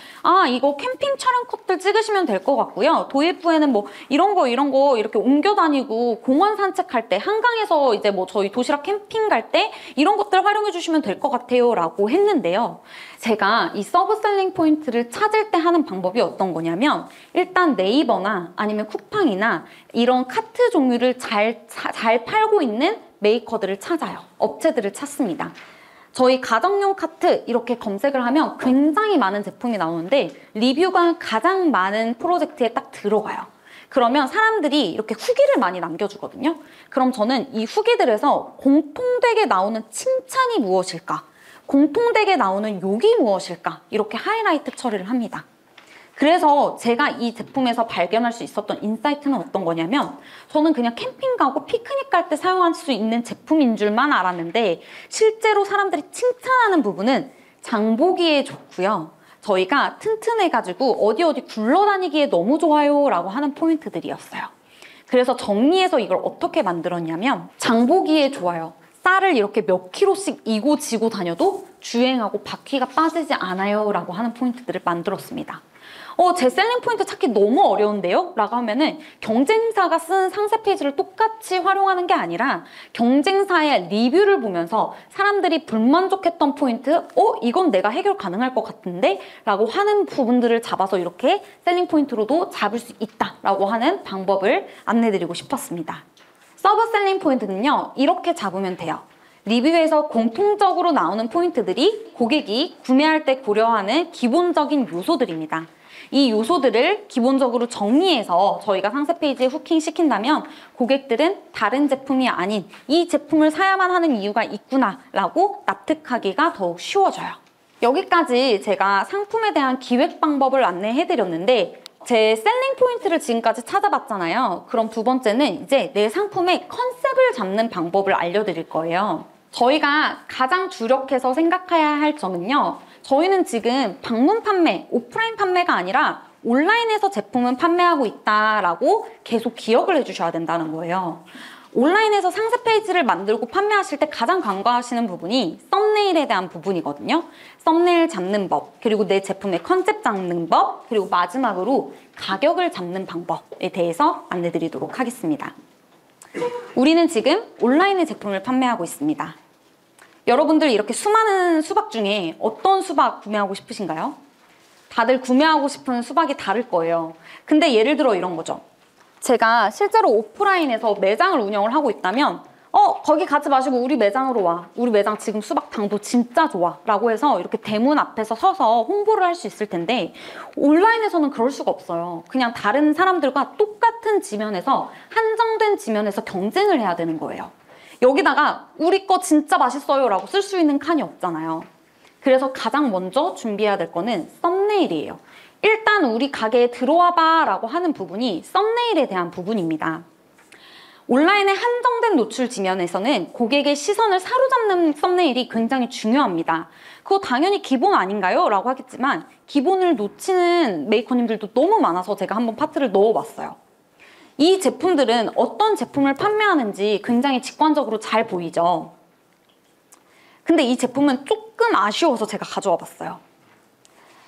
이거 캠핑 촬영 컷들 찍으시면 될 것 같고요. 도예프에는 뭐 이런 거 이렇게 옮겨 다니고 공원 산책할 때 한강에서 이제 뭐 저희 도시락 캠핑 갈 때 이런 것들 활용해 주시면 될 것 같아요 라고 했는데요. 제가 이 서브 셀링 포인트를 찾을 때 하는 방법이 어떤 거냐면, 일단 네이버나 아니면 쿠팡이나 이런 카트 종류를 잘 팔고 있는 메이커들을 찾아요. 업체들을 찾습니다. 저희 가정용 카트 이렇게 검색을 하면 굉장히 많은 제품이 나오는데 리뷰가 가장 많은 프로젝트에 딱 들어가요. 그러면 사람들이 이렇게 후기를 많이 남겨주거든요. 그럼 저는 이 후기들에서 공통되게 나오는 칭찬이 무엇일까? 공통되게 나오는 욕이 무엇일까? 이렇게 하이라이트 처리를 합니다. 그래서 제가 이 제품에서 발견할 수 있었던 인사이트는 어떤 거냐면, 저는 그냥 캠핑 가고 피크닉 갈 때 사용할 수 있는 제품인 줄만 알았는데 실제로 사람들이 칭찬하는 부분은 장보기에 좋고요. 저희가 튼튼해가지고 어디 굴러다니기에 너무 좋아요 라고 하는 포인트들이었어요. 그래서 정리해서 이걸 어떻게 만들었냐면, 장보기에 좋아요. 쌀을 이렇게 몇 킬로씩 이고 지고 다녀도 주행하고 바퀴가 빠지지 않아요 라고 하는 포인트들을 만들었습니다. 제 셀링 포인트 찾기 너무 어려운데요? 라고 하면은 경쟁사가 쓴 상세 페이지를 똑같이 활용하는 게 아니라 경쟁사의 리뷰를 보면서 사람들이 불만족했던 포인트, 이건 내가 해결 가능할 것 같은데? 라고 하는 부분들을 잡아서 이렇게 셀링 포인트로도 잡을 수 있다 라고 하는 방법을 안내드리고 싶었습니다. 서브 셀링 포인트는요, 이렇게 잡으면 돼요. 리뷰에서 공통적으로 나오는 포인트들이 고객이 구매할 때 고려하는 기본적인 요소들입니다. 이 요소들을 기본적으로 정리해서 저희가 상세 페이지에 후킹 시킨다면 고객들은 다른 제품이 아닌 이 제품을 사야만 하는 이유가 있구나 라고 납득하기가 더욱 쉬워져요. 여기까지 제가 상품에 대한 기획 방법을 안내해드렸는데, 제 셀링 포인트를 지금까지 찾아봤잖아요. 그럼 두 번째는 이제 내 상품의 컨셉을 잡는 방법을 알려드릴 거예요. 저희가 가장 주력해서 생각해야 할 점은요, 저희는 지금 방문 판매, 오프라인 판매가 아니라 온라인에서 제품은 판매하고 있다라고 계속 기억을 해주셔야 된다는 거예요. 온라인에서 상세 페이지를 만들고 판매하실 때 가장 간과하시는 부분이 썸네일에 대한 부분이거든요. 썸네일 잡는 법, 그리고 내 제품의 컨셉 잡는 법, 그리고 마지막으로 가격을 잡는 방법에 대해서 안내드리도록 하겠습니다. 우리는 지금 온라인의 제품을 판매하고 있습니다. 여러분들 이렇게 수많은 수박 중에 어떤 수박 구매하고 싶으신가요? 다들 구매하고 싶은 수박이 다를 거예요. 근데 예를 들어 이런 거죠. 제가 실제로 오프라인에서 매장을 운영을 하고 있다면 거기 가지 마시고 우리 매장으로 와. 우리 매장 지금 수박 당도 진짜 좋아. 라고 해서 이렇게 대문 앞에서 서서 홍보를 할 수 있을 텐데, 온라인에서는 그럴 수가 없어요. 그냥 다른 사람들과 똑같은 지면에서, 한정된 지면에서 경쟁을 해야 되는 거예요. 여기다가 우리 거 진짜 맛있어요 라고 쓸 수 있는 칸이 없잖아요. 그래서 가장 먼저 준비해야 될 거는 썸네일이에요. 일단 우리 가게에 들어와봐 라고 하는 부분이 썸네일에 대한 부분입니다. 온라인의 한정된 노출 지면에서는 고객의 시선을 사로잡는 썸네일이 굉장히 중요합니다. 그거 당연히 기본 아닌가요? 라고 하겠지만 기본을 놓치는 메이커님들도 너무 많아서 제가 한번 파트를 넣어봤어요. 이 제품들은 어떤 제품을 판매하는지 굉장히 직관적으로 잘 보이죠. 근데 이 제품은 조금 아쉬워서 제가 가져와 봤어요.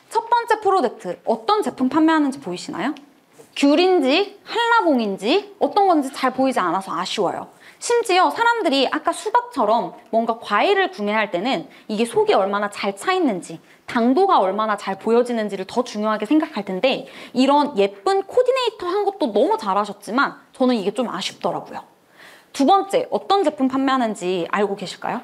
첫 번째 프로젝트, 어떤 제품 판매하는지 보이시나요? 귤인지 한라봉인지 어떤 건지 잘 보이지 않아서 아쉬워요. 심지어 사람들이 아까 수박처럼 뭔가 과일을 구매할 때는 이게 속이 얼마나 잘 차 있는지, 당도가 얼마나 잘 보여지는지를 더 중요하게 생각할 텐데, 이런 예쁜 코디네이터 한 것도 너무 잘하셨지만 저는 이게 좀 아쉽더라고요. 두 번째, 어떤 제품 판매하는지 알고 계실까요?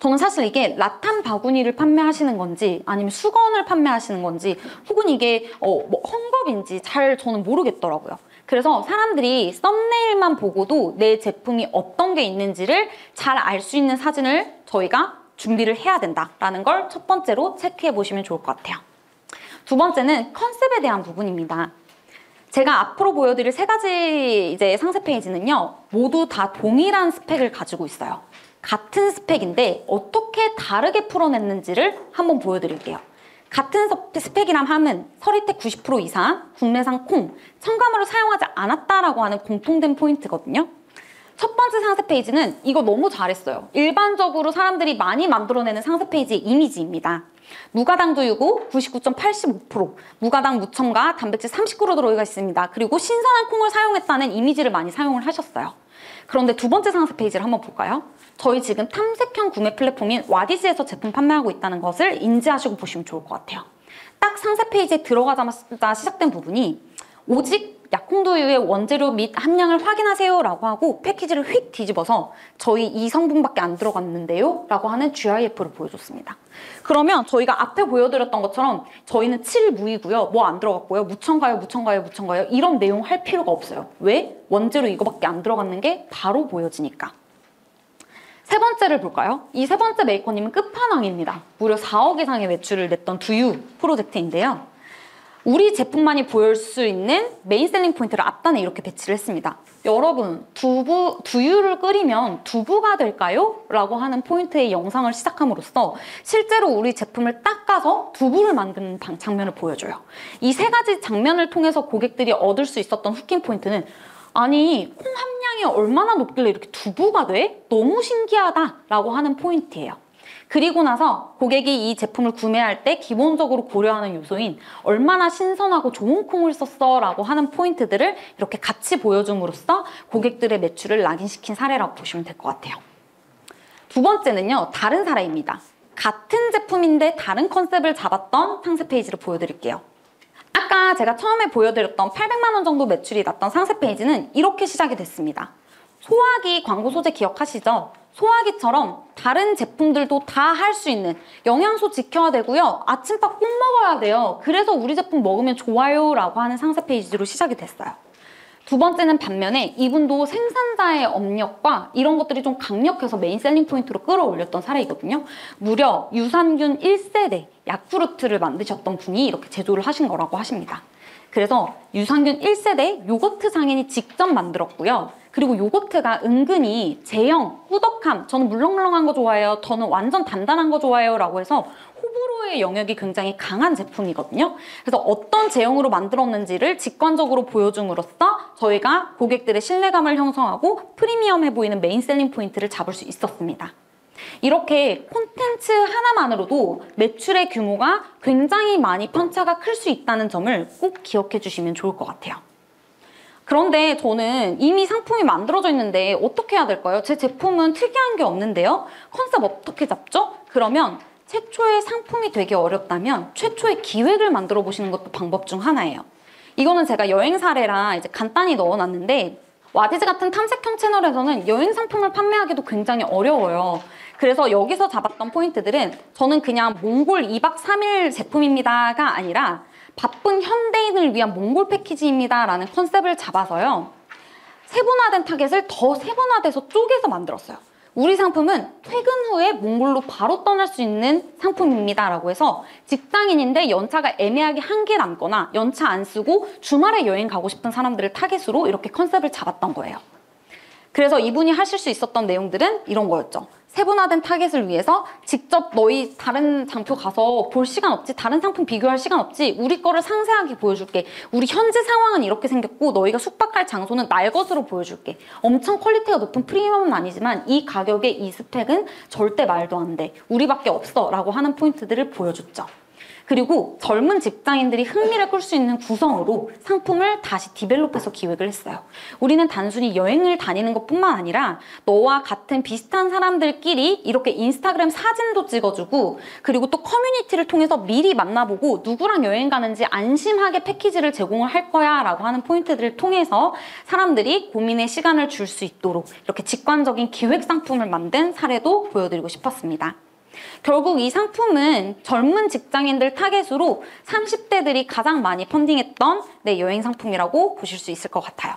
저는 사실 이게 라탄 바구니를 판매하시는 건지 아니면 수건을 판매하시는 건지 혹은 이게 뭐 헝겊인지 잘 저는 모르겠더라고요. 그래서 사람들이 썸네일만 보고도 내 제품이 어떤 게 있는지를 잘 알 수 있는 사진을 저희가 준비를 해야 된다라는 걸 첫 번째로 체크해 보시면 좋을 것 같아요. 두 번째는 컨셉에 대한 부분입니다. 제가 앞으로 보여드릴 세 가지 이제 상세 페이지는요, 모두 다 동일한 스펙을 가지고 있어요. 같은 스펙인데 어떻게 다르게 풀어냈는지를 한번 보여드릴게요. 같은 스펙이란 함은 서리텍 90% 이상, 국내산 콩, 첨가물을 사용하지 않았다라고 하는 공통된 포인트거든요. 첫 번째 상세 페이지는 이거 너무 잘했어요. 일반적으로 사람들이 많이 만들어내는 상세 페이지의 이미지입니다. 무가당 두유고 99.85%, 무가당 무첨가, 단백질 39% 들어가 있습니다. 그리고 신선한 콩을 사용했다는 이미지를 많이 사용을 하셨어요. 그런데 두 번째 상세 페이지를 한번 볼까요? 저희 지금 탐색형 구매 플랫폼인 와디즈에서 제품 판매하고 있다는 것을 인지하시고 보시면 좋을 것 같아요. 딱 상세 페이지에 들어가자마자 시작된 부분이 오직 약콩두유의 원재료 및 함량을 확인하세요 라고 하고 패키지를 휙 뒤집어서 저희 이 성분밖에 안 들어갔는데요 라고 하는 GIF를 보여줬습니다. 그러면 저희가 앞에 보여드렸던 것처럼 저희는 7무이고요. 뭐 안 들어갔고요. 무첨가요 이런 내용 할 필요가 없어요. 왜? 원재료 이거밖에 안 들어갔는 게 바로 보여지니까. 세 번째를 볼까요? 이 세 번째 메이커님은 끝판왕입니다. 무려 4억 이상의 매출을 냈던 두유 프로젝트인데요. 우리 제품만이 보일 수 있는 메인 셀링 포인트를 앞단에 이렇게 배치를 했습니다. 여러분, 두유를 끓이면 두부가 될까요? 라고 하는 포인트의 영상을 시작함으로써 실제로 우리 제품을 닦아서 두부를 만드는 장면을 보여줘요. 이 세 가지 장면을 통해서 고객들이 얻을 수 있었던 후킹 포인트는 아니, 콩 함량이 얼마나 높길래 이렇게 두부가 돼? 너무 신기하다 라고 하는 포인트예요. 그리고 나서 고객이 이 제품을 구매할 때 기본적으로 고려하는 요소인 얼마나 신선하고 좋은 콩을 썼어 라고 하는 포인트들을 이렇게 같이 보여줌으로써 고객들의 매출을 낙인시킨 사례라고 보시면 될 것 같아요. 두 번째는요, 다른 사례입니다. 같은 제품인데 다른 컨셉을 잡았던 상세 페이지를 보여드릴게요. 아까 제가 처음에 보여드렸던 800만 원 정도 매출이 났던 상세 페이지는 이렇게 시작이 됐습니다. 소화기 광고 소재 기억하시죠? 소화기처럼 다른 제품들도 다 할 수 있는 영양소 지켜야 되고요. 아침밥 꼭 먹어야 돼요. 그래서 우리 제품 먹으면 좋아요 라고 하는 상세 페이지로 시작이 됐어요. 두 번째는 반면에 이분도 생산자의 업력과 이런 것들이 좀 강력해서 메인 셀링 포인트로 끌어올렸던 사례이거든요. 무려 유산균 1세대 야쿠르트를 만드셨던 분이 이렇게 제조를 하신 거라고 하십니다. 그래서 유산균 1세대 요거트 장인이 직접 만들었고요. 그리고 요거트가 은근히 제형, 꾸덕함, 저는 물렁물렁한 거 좋아해요. 저는 완전 단단한 거 좋아해요. 라고 해서 호불호의 영역이 굉장히 강한 제품이거든요. 그래서 어떤 제형으로 만들었는지를 직관적으로 보여줌으로써 저희가 고객들의 신뢰감을 형성하고 프리미엄해 보이는 메인 셀링 포인트를 잡을 수 있었습니다. 이렇게 콘텐츠 하나만으로도 매출의 규모가 굉장히 많이 편차가 클 수 있다는 점을 꼭 기억해 주시면 좋을 것 같아요. 그런데 저는 이미 상품이 만들어져 있는데 어떻게 해야 될까요? 제 제품은 특이한 게 없는데요. 컨셉 어떻게 잡죠? 그러면 최초의 상품이 되게 어렵다면 최초의 기획을 만들어 보시는 것도 방법 중 하나예요. 이거는 제가 여행 사례라 이제 간단히 넣어놨는데 와디즈 같은 탐색형 채널에서는 여행 상품을 판매하기도 굉장히 어려워요. 그래서 여기서 잡았던 포인트들은 저는 그냥 몽골 2박 3일 제품입니다가 아니라 바쁜 현대인을 위한 몽골 패키지입니다 라는 컨셉을 잡아서요. 세분화된 타겟을 더 세분화돼서 쪼개서 만들었어요. 우리 상품은 퇴근 후에 몽골로 바로 떠날 수 있는 상품입니다 라고 해서 직장인인데 연차가 애매하게 한 개 남거나 연차 안 쓰고 주말에 여행 가고 싶은 사람들을 타겟으로 이렇게 컨셉을 잡았던 거예요. 그래서 이분이 하실 수 있었던 내용들은 이런 거였죠. 세분화된 타겟을 위해서 직접 너희 다른 장표 가서 볼 시간 없지, 다른 상품 비교할 시간 없지, 우리 거를 상세하게 보여줄게. 우리 현재 상황은 이렇게 생겼고 너희가 숙박할 장소는 날 것으로 보여줄게. 엄청 퀄리티가 높은 프리미엄은 아니지만 이 가격에 이 스펙은 절대 말도 안 돼. 우리밖에 없어 라고 하는 포인트들을 보여줬죠. 그리고 젊은 직장인들이 흥미를 끌 수 있는 구성으로 상품을 다시 디벨롭해서 기획을 했어요. 우리는 단순히 여행을 다니는 것뿐만 아니라 너와 같은 비슷한 사람들끼리 이렇게 인스타그램 사진도 찍어주고 그리고 또 커뮤니티를 통해서 미리 만나보고 누구랑 여행 가는지 안심하게 패키지를 제공을 할 거야 라고 하는 포인트들을 통해서 사람들이 고민의 시간을 줄 수 있도록 이렇게 직관적인 기획 상품을 만든 사례도 보여드리고 싶었습니다. 결국 이 상품은 젊은 직장인들 타겟으로 30대들이 가장 많이 펀딩했던 여행 상품이라고 보실 수 있을 것 같아요.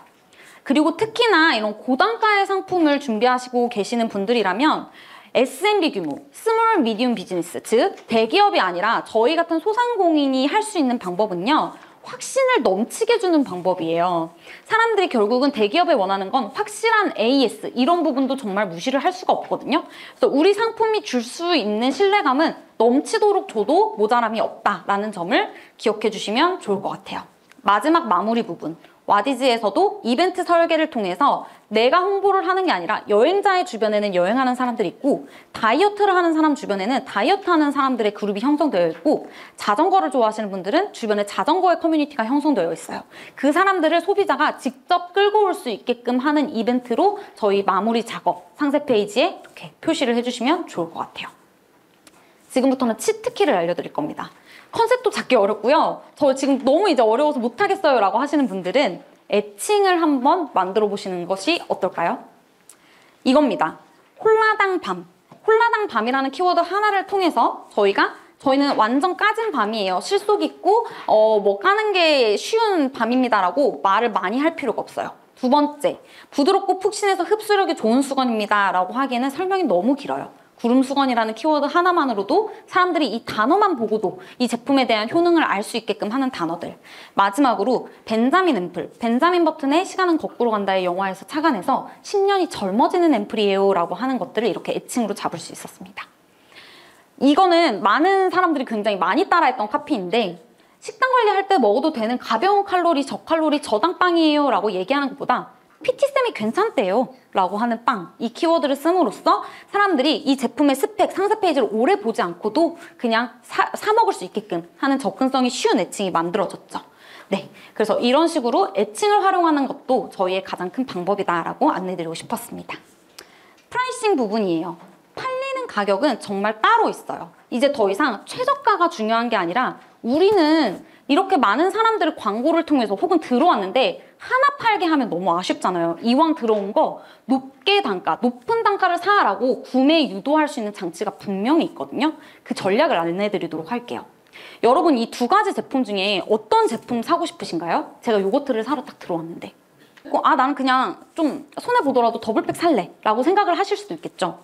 그리고 특히나 이런 고단가의 상품을 준비하시고 계시는 분들이라면 SMB 규모, 스몰 미디움 비즈니스, 즉 대기업이 아니라 저희 같은 소상공인이 할 수 있는 방법은요. 확신을 넘치게 주는 방법이에요. 사람들이 결국은 대기업에 원하는 건 확실한 AS 이런 부분도 정말 무시를 할 수가 없거든요. 그래서 우리 상품이 줄 수 있는 신뢰감은 넘치도록 줘도 모자람이 없다라는 점을 기억해 주시면 좋을 것 같아요. 마지막 마무리 부분. 와디즈에서도 이벤트 설계를 통해서 내가 홍보를 하는 게 아니라 여행자의 주변에는 여행하는 사람들이 있고 다이어트를 하는 사람 주변에는 다이어트하는 사람들의 그룹이 형성되어 있고 자전거를 좋아하시는 분들은 주변에 자전거의 커뮤니티가 형성되어 있어요. 그 사람들을 소비자가 직접 끌고 올 수 있게끔 하는 이벤트로 저희 마무리 작업 상세 페이지에 이렇게 표시를 해주시면 좋을 것 같아요. 지금부터는 치트키를 알려드릴 겁니다. 컨셉도 잡기 어렵고요. 저 지금 너무 이제 어려워서 못하겠어요 라고 하시는 분들은 애칭을 한번 만들어 보시는 것이 어떨까요? 이겁니다. 홀라당 밤. 홀라당 밤이라는 키워드 하나를 통해서 저희는 완전 까진 밤이에요. 실속 있고 뭐 까는 게 쉬운 밤입니다라고 말을 많이 할 필요가 없어요. 두 번째, 부드럽고 푹신해서 흡수력이 좋은 수건입니다 라고 하기에는 설명이 너무 길어요. 구름수건이라는 키워드 하나만으로도 사람들이 이 단어만 보고도 이 제품에 대한 효능을 알 수 있게끔 하는 단어들. 마지막으로 벤자민 앰플. 벤자민 버튼의 시간은 거꾸로 간다의 영화에서 착안해서 10년이 젊어지는 앰플이에요 라고 하는 것들을 이렇게 애칭으로 잡을 수 있었습니다. 이거는 많은 사람들이 굉장히 많이 따라했던 카피인데 식단 관리할 때 먹어도 되는 가벼운 칼로리, 저칼로리, 저당빵이에요 라고 얘기하는 것보다 PT쌤이 괜찮대요 라고 하는 빵, 이 키워드를 씀으로써 사람들이 이 제품의 스펙, 상세 페이지를 오래 보지 않고도 그냥 사 먹을 수 있게끔 하는 접근성이 쉬운 애칭이 만들어졌죠. 네, 그래서 이런 식으로 애칭을 활용하는 것도 저희의 가장 큰 방법이다라고 안내드리고 싶었습니다. 프라이싱 부분이에요. 팔리는 가격은 정말 따로 있어요. 이제 더 이상 최저가가 중요한 게 아니라 우리는 이렇게 많은 사람들을 광고를 통해서 혹은 들어왔는데 하나 팔게 하면 너무 아쉽잖아요. 이왕 들어온 거 높은 단가를 사라고 구매 유도할 수 있는 장치가 분명히 있거든요. 그 전략을 안내드리도록 할게요. 여러분 이 두 가지 제품 중에 어떤 제품 사고 싶으신가요? 제가 요거트를 사러 딱 들어왔는데 나는 그냥 좀 손해보더라도 더블팩 살래 라고 생각을 하실 수도 있겠죠.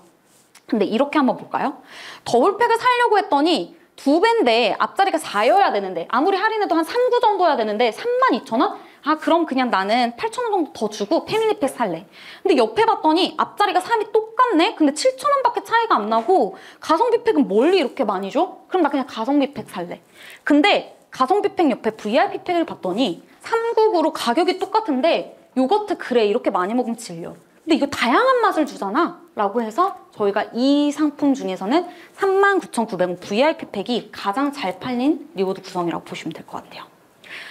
근데 이렇게 한번 볼까요? 더블팩을 사려고 했더니 2배인데 앞자리가 4여야 되는데 아무리 할인해도 한 3, 9 정도여야 되는데 32,000원? 그럼 그냥 나는 8,000원 정도 더 주고 패밀리팩 살래. 근데 옆에 봤더니 앞자리가 3이 똑같네? 근데 7,000원밖에 차이가 안 나고 가성비 팩은 멀리 이렇게 많이 줘? 그럼 나 그냥 가성비 팩 살래. 근데 가성비 팩 옆에 VIP 팩을 봤더니 399로 가격이 똑같은데 요거트 그래 이렇게 많이 먹으면 질려. 근데 이거 다양한 맛을 주잖아 라고 해서 저희가 이 상품 중에서는 39,900원 VIP 팩이 가장 잘 팔린 리워드 구성이라고 보시면 될 것 같아요.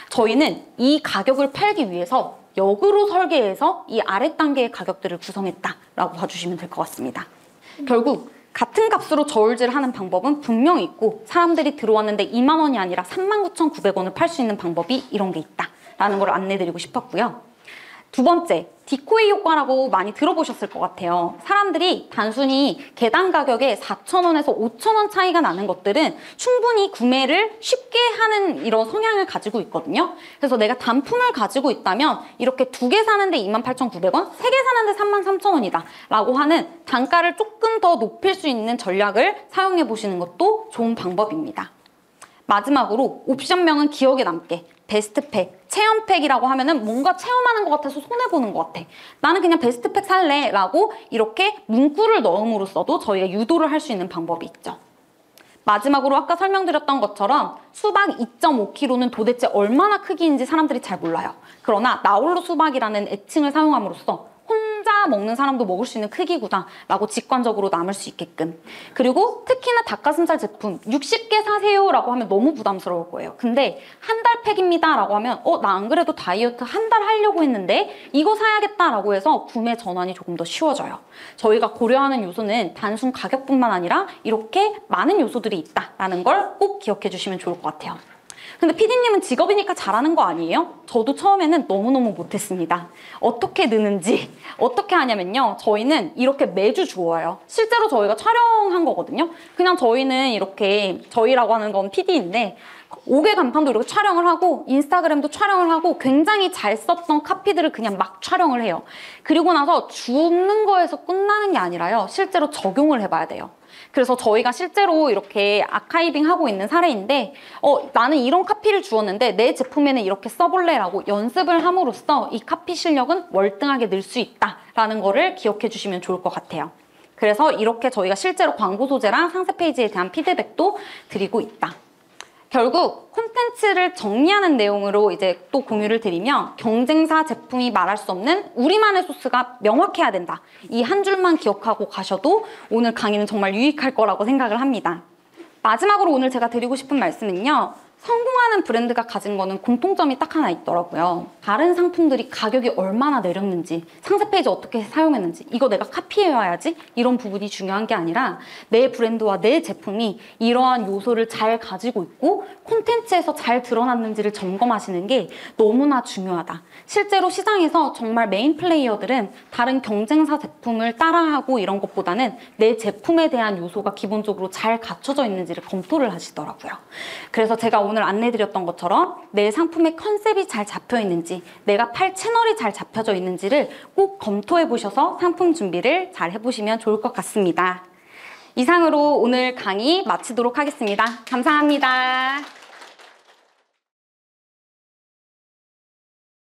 저희는 이 가격을 팔기 위해서 역으로 설계해서 이 아래 단계의 가격들을 구성했다라고 봐주시면 될 것 같습니다. 결국 같은 값으로 저울질을 하는 방법은 분명히 있고 사람들이 들어왔는데 2만 원이 아니라 39,900원을 팔 수 있는 방법이 이런 게 있다라는 걸 안내드리고 싶었고요. 두 번째, 디코이 효과라고 많이 들어보셨을 것 같아요. 사람들이 단순히 계단 가격에 4,000원에서 5,000원 차이가 나는 것들은 충분히 구매를 쉽게 하는 이런 성향을 가지고 있거든요. 그래서 내가 단품을 가지고 있다면 이렇게 2개 사는데 28,900원, 3개 사는데 33,000원이다 라고 하는 단가를 조금 더 높일 수 있는 전략을 사용해 보시는 것도 좋은 방법입니다. 마지막으로 옵션명은 기억에 남게 베스트팩, 체험팩이라고 하면은 뭔가 체험하는 것 같아서 손해보는 것 같아. 나는 그냥 베스트팩 살래 라고 이렇게 문구를 넣음으로써도 저희가 유도를 할 수 있는 방법이 있죠. 마지막으로 아까 설명드렸던 것처럼 수박 2.5kg는 도대체 얼마나 크기인지 사람들이 잘 몰라요. 그러나 나홀로 수박이라는 애칭을 사용함으로써 혼자 사 먹는 사람도 먹을 수 있는 크기구나 라고 직관적으로 남을 수 있게끔. 그리고 특히나 닭가슴살 제품 60개 사세요 라고 하면 너무 부담스러울 거예요. 근데 한 달 팩입니다 라고 하면 나 안 그래도 다이어트 한 달 하려고 했는데 이거 사야겠다 라고 해서 구매 전환이 조금 더 쉬워져요. 저희가 고려하는 요소는 단순 가격뿐만 아니라 이렇게 많은 요소들이 있다라는 걸 꼭 기억해 주시면 좋을 것 같아요. 근데 PD님은 직업이니까 잘하는 거 아니에요? 저도 처음에는 너무너무 못했습니다. 어떻게 느는지 어떻게 하냐면요. 저희는 이렇게 매주 주어요. 실제로 저희가 촬영한 거거든요. 그냥 저희는 이렇게, 저희라고 하는 건 PD인데 5개 간판도 이렇게 촬영을 하고 인스타그램도 촬영을 하고 굉장히 잘 썼던 카피들을 그냥 막 촬영을 해요. 그리고 나서 주는 거에서 끝나는 게 아니라요. 실제로 적용을 해봐야 돼요. 그래서 저희가 실제로 이렇게 아카이빙 하고 있는 사례인데 나는 이런 카피를 주었는데 내 제품에는 이렇게 써볼래 라고 연습을 함으로써 이 카피 실력은 월등하게 늘 수 있다라는 거를 기억해 주시면 좋을 것 같아요. 그래서 이렇게 저희가 실제로 광고 소재랑 상세 페이지에 대한 피드백도 드리고 있다. 결국 콘텐츠를 정리하는 내용으로 이제 또 공유를 드리면 경쟁사 제품이 말할 수 없는 우리만의 소스가 명확해야 된다. 이 한 줄만 기억하고 가셔도 오늘 강의는 정말 유익할 거라고 생각을 합니다. 마지막으로 오늘 제가 드리고 싶은 말씀은요. 성공하는 브랜드가 가진 거는 공통점이 딱 하나 있더라고요. 다른 상품들이 가격이 얼마나 내렸는지, 상세 페이지 어떻게 사용했는지, 이거 내가 카피해와야지 이런 부분이 중요한 게 아니라 내 브랜드와 내 제품이 이러한 요소를 잘 가지고 있고 콘텐츠에서 잘 드러났는지를 점검하시는 게 너무나 중요하다. 실제로 시장에서 정말 메인 플레이어들은 다른 경쟁사 제품을 따라하고 이런 것보다는 내 제품에 대한 요소가 기본적으로 잘 갖춰져 있는지를 검토를 하시더라고요. 그래서 제가 오늘 안내드렸던 것처럼 내 상품의 컨셉이 잘 잡혀 있는지, 내가 팔 채널이 잘 잡혀져 있는지를 꼭 검토해 보셔서 상품 준비를 잘 해보시면 좋을 것 같습니다. 이상으로 오늘 강의 마치도록 하겠습니다. 감사합니다.